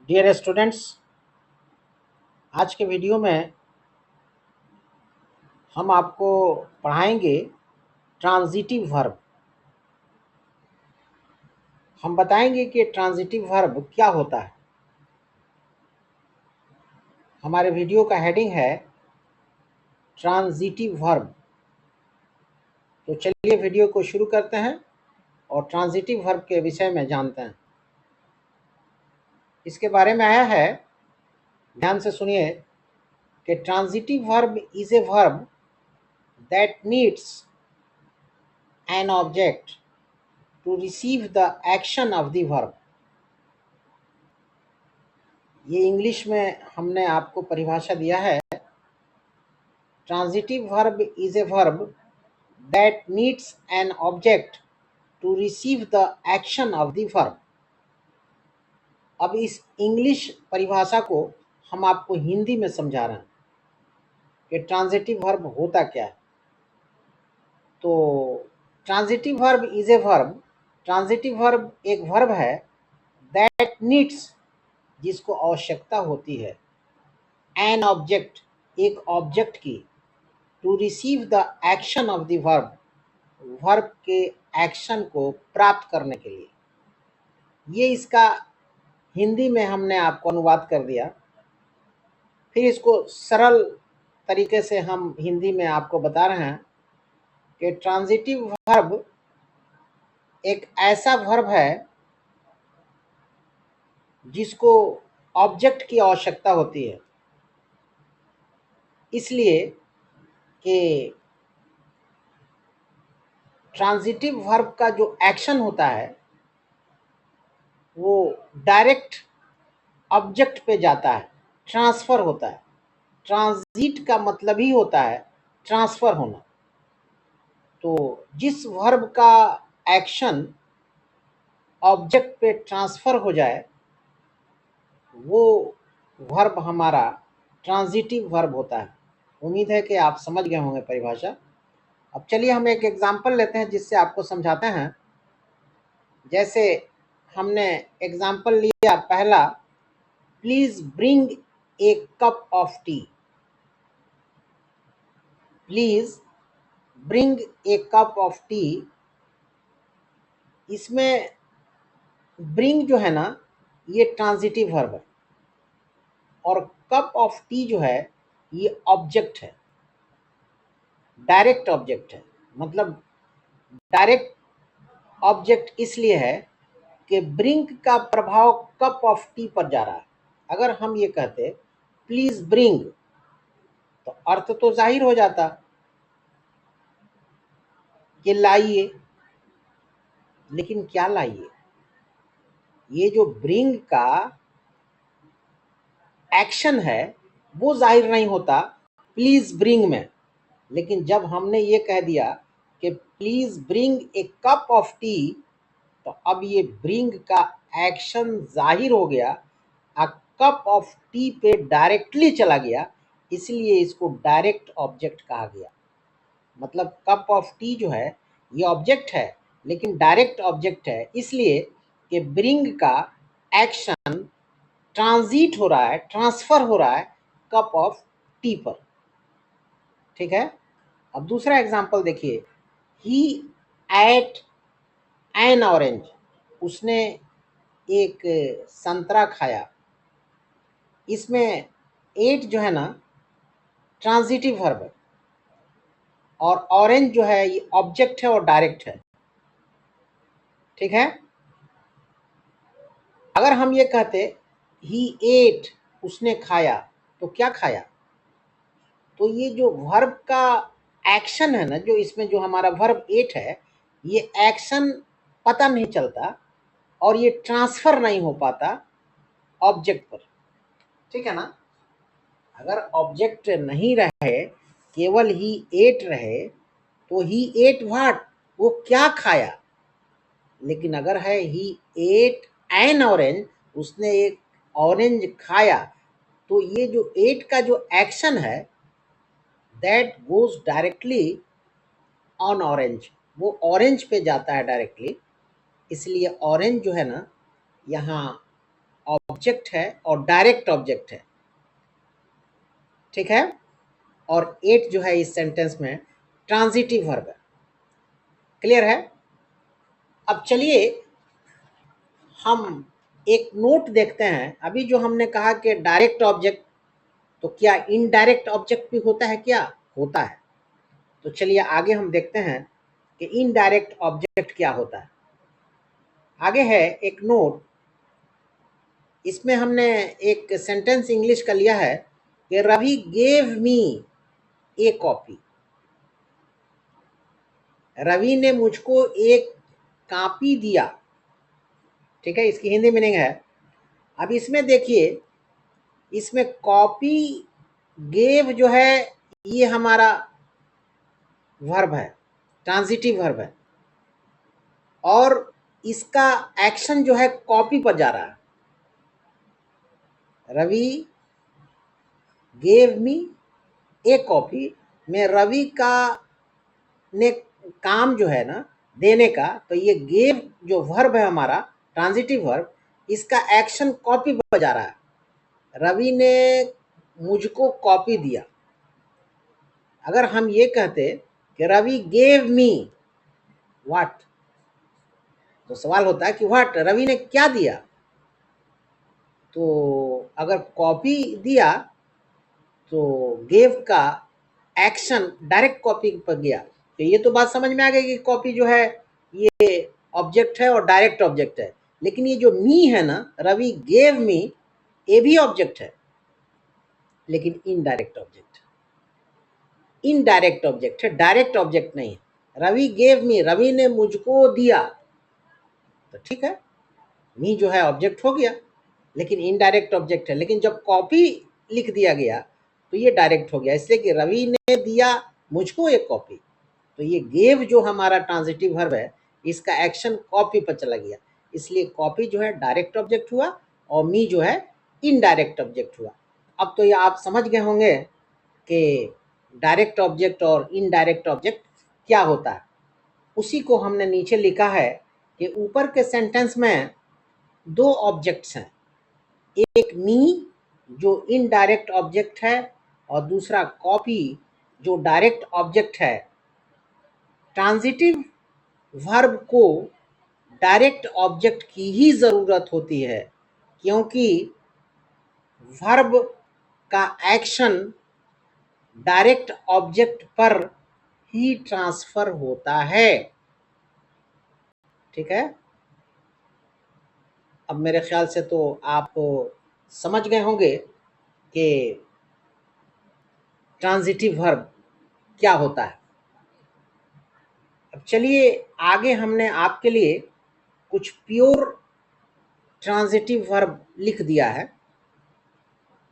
Dear students, आज के video में हम आपको पढ़ाएंगे ट्रांजिटिव वर्ब। हम बताएंगे कि ट्रांजिटिव वर्ब क्या होता है। हमारे वीडियो का हेडिंग है ट्रांजिटिव वर्ब। तो चलिए वीडियो को शुरू करते हैं और ट्रांजिटिव वर्ब के विषय में जानते हैं। इसके बारे में आया है, ध्यान से सुनिए, कि transitive verb is a verb that needs an object to receive the action of the verb. ये इंग्लिश में हमने आपको परिभाषा दिया है। Transitive verb is a verb that needs an object to receive the action of the verb। अब इस English परिभाषा को हम आपको हिंदी में समझा रहे हैं कि ट्रांजिटिव वर्ब होता क्या है। तो transitive verb is a verb, transitive verb एक वर्ब है दैट नीड्स, जिसको आवश्यकता होती है, एन ऑब्जेक्ट, एक ऑब्जेक्ट की, to receive the action of the verb, verb के एक्शन को प्राप्त करने के लिए। ये इसका हिंदी में हमने आपको अनुवाद कर दिया। फिर इसको सरल तरीके से हम हिंदी में आपको बता रहे हैं कि ट्रांजिटिव वर्ब एक ऐसा वर्ब है जिसको ऑब्जेक्ट की आवश्यकता होती है, इसलिए कि ट्रांजिटिव वर्ब का जो एक्शन होता है वो डायरेक्ट ऑब्जेक्ट पे जाता है, ट्रांसफ़र होता है। ट्रांजिट का मतलब ही होता है ट्रांसफ़र होना। तो जिस वर्ब का एक्शन ऑब्जेक्ट पे ट्रांसफ़र हो जाए वो वर्ब हमारा ट्रांजिटिव वर्ब होता है। उम्मीद है कि आप समझ गए होंगे परिभाषा। अब चलिए हम एक एग्जाम्पल लेते हैं जिससे आपको समझाते हैं। जैसे हमने एग्जाम्पल लिया पहला, please bring a cup of T. Please bring a cup of T. इसमें ब्रिंग जो है ना, ये ट्रांजिटिव वर्ब है और कप ऑफ टी जो है ये ऑब्जेक्ट है, डायरेक्ट ऑब्जेक्ट है। मतलब डायरेक्ट ऑब्जेक्ट इसलिए है कि ब्रिंग का प्रभाव कप ऑफ टी पर जा रहा है। अगर हम ये कहते प्लीज ब्रिंग तो अर्थ तो जाहिर हो जाता कि लाइए, लेकिन क्या लाइए? ये जो ब्रिंग का एक्शन है वो जाहिर नहीं होता प्लीज ब्रिंग में। लेकिन जब हमने ये कह दिया कि please bring a cup of T, तो अब ये ब्रिंग का एक्शन जाहिर हो गया, आ कप ऑफ टी पे डायरेक्टली चला गया, इसलिए इसको डायरेक्ट ऑब्जेक्ट कहा गया। मतलब कप ऑफ टी जो है ये ऑब्जेक्ट है लेकिन डायरेक्ट ऑब्जेक्ट है, इसलिए कि ब्रिंग का एक्शन ट्रांजिट हो रहा है, ट्रांसफर हो रहा है कप ऑफ टी पर। ठीक है। अब दूसरा एग्जांपल देखिए, ही एट एन ऑरेंज, उसने एक संतरा खाया। इसमें एट जो है ना ट्रांजिटिव वर्ब है और ऑरेंज जो है ये ऑब्जेक्ट है और डायरेक्ट है। ठीक है। अगर हम ये कहते ही एट, उसने खाया, तो क्या खाया? तो ये जो वर्ब का एक्शन है ना, जो इसमें जो हमारा वर्ब एट है, ये एक्शन पता नहीं चलता और ये ट्रांसफर नहीं हो पाता ऑब्जेक्ट पर। ठीक है ना। अगर ऑब्जेक्ट नहीं रहे, केवल ही एट रहे, तो ही एट व्हाट, वो क्या खाया। लेकिन अगर है ही एट एन ऑरेंज, उसने एक ऑरेंज खाया, तो ये जो एट का जो एक्शन है that goes directly on orange, वो ऑरेंज पे जाता है डायरेक्टली। इसलिए ऑरेंज जो है ना यहाँ ऑब्जेक्ट है और डायरेक्ट ऑब्जेक्ट है, ठीक है। और 8 जो है इस सेंटेंस में ट्रांजिटिव वर्ब है। क्लियर है? अब चलिए हम एक नोट देखते हैं। अभी जो हमने कहा कि डायरेक्ट ऑब्जेक्ट, तो क्या इनडायरेक्ट ऑब्जेक्ट भी होता है? क्या होता है? तो चलिए आगे हम देखते हैं कि इनडायरेक्ट ऑब्जेक्ट क्या होता है। आगे है एक नोट, इसमें हमने एक सेंटेंस इंग्लिश का लिया है कि Ravi gave me a copy. Ravi ने मुझको एक कॉपी दिया, ठीक है। इसकी हिंदी मीनिंग है, अब इसमें देखिए, इसमें कॉपी, गेव जो है ये हमारा वर्ब है, ट्रांजिटिव वर्ब है, और इसका एक्शन जो है कॉपी पर जा रहा है। Ravi gave me a copy में रवि का ने काम जो है ना देने का, तो ये गेव जो वर्ब है हमारा ट्रांजिटिव वर्ब, इसका एक्शन कॉपी पर जा रहा है। रवि ने मुझको कॉपी दिया। अगर हम ये कहते कि रवि गेव मी व्हाट, तो सवाल होता है कि व्हाट, रवि ने क्या दिया। तो अगर कॉपी दिया तो गेव का एक्शन डायरेक्ट कॉपी पर गया, तो ये तो बात समझ में आ गई कि कॉपी जो है ये ऑब्जेक्ट है और डायरेक्ट ऑब्जेक्ट है। लेकिन ये जो मी है ना, रवि गेव मी, ये भी ऑब्जेक्ट है लेकिन इनडायरेक्ट ऑब्जेक्ट, इनडायरेक्ट ऑब्जेक्ट है, डायरेक्ट ऑब्जेक्ट नहीं है। रवि गेव मी, रवि ने मुझको दिया, तो ठीक है, मी जो है ऑब्जेक्ट हो गया लेकिन इनडायरेक्ट ऑब्जेक्ट है। लेकिन जब कॉपी लिख दिया गया तो ये डायरेक्ट हो गया, इसलिए कि रवि ने दिया मुझको एक कॉपी, तो ये गेव जो हमारा ट्रांजिटिव वर्ब है, इसका एक्शन कॉपी पर चला गया, इसलिए कॉपी जो है डायरेक्ट ऑब्जेक्ट हुआ और मी जो है इनडायरेक्ट ऑब्जेक्ट हुआ। अब तो ये आप समझ गए होंगे कि डायरेक्ट ऑब्जेक्ट और इनडायरेक्ट ऑब्जेक्ट क्या होता है। उसी को हमने नीचे लिखा है कि ऊपर के सेंटेंस में 2 ऑब्जेक्ट्स हैं, एक मी जो इनडायरेक्ट ऑब्जेक्ट है और दूसरा कॉपी जो डायरेक्ट ऑब्जेक्ट है। ट्रांजिटिव वर्ब को डायरेक्ट ऑब्जेक्ट की ही ज़रूरत होती है, क्योंकि वर्ब का एक्शन डायरेक्ट ऑब्जेक्ट पर ही ट्रांसफर होता है, ठीक है। अब मेरे ख्याल से तो आप समझ गए होंगे कि ट्रांजिटिव वर्ब क्या होता है। अब चलिए आगे हमने आपके लिए कुछ प्योर ट्रांजिटिव वर्ब लिख दिया है,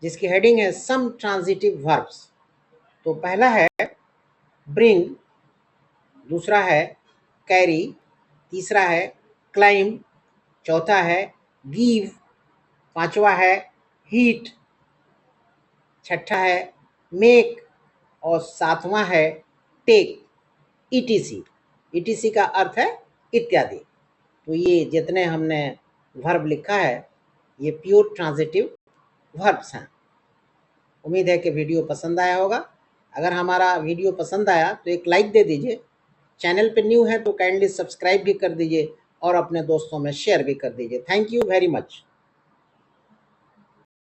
जिसकी हेडिंग है सम ट्रांजिटिव वर्ब्स। तो पहला है ब्रिंग, दूसरा है कैरी, तीसरा है क्लाइम, चौथा है गिव, पांचवा है हीट, छठा है मेक और सातवां है टेक। ईटीसी, ईटीसी का अर्थ है इत्यादि। तो ये जितने हमने वर्ब लिखा है ये प्योर ट्रांजिटिव वर्ब्स हैं। उम्मीद है कि वीडियो पसंद आया होगा। अगर हमारा वीडियो पसंद आया तो एक लाइक दे दीजिए, चैनल पे न्यू है तो काइंडली सब्सक्राइब भी कर दीजिए और अपने दोस्तों में शेयर भी कर दीजिए। Thank you very much.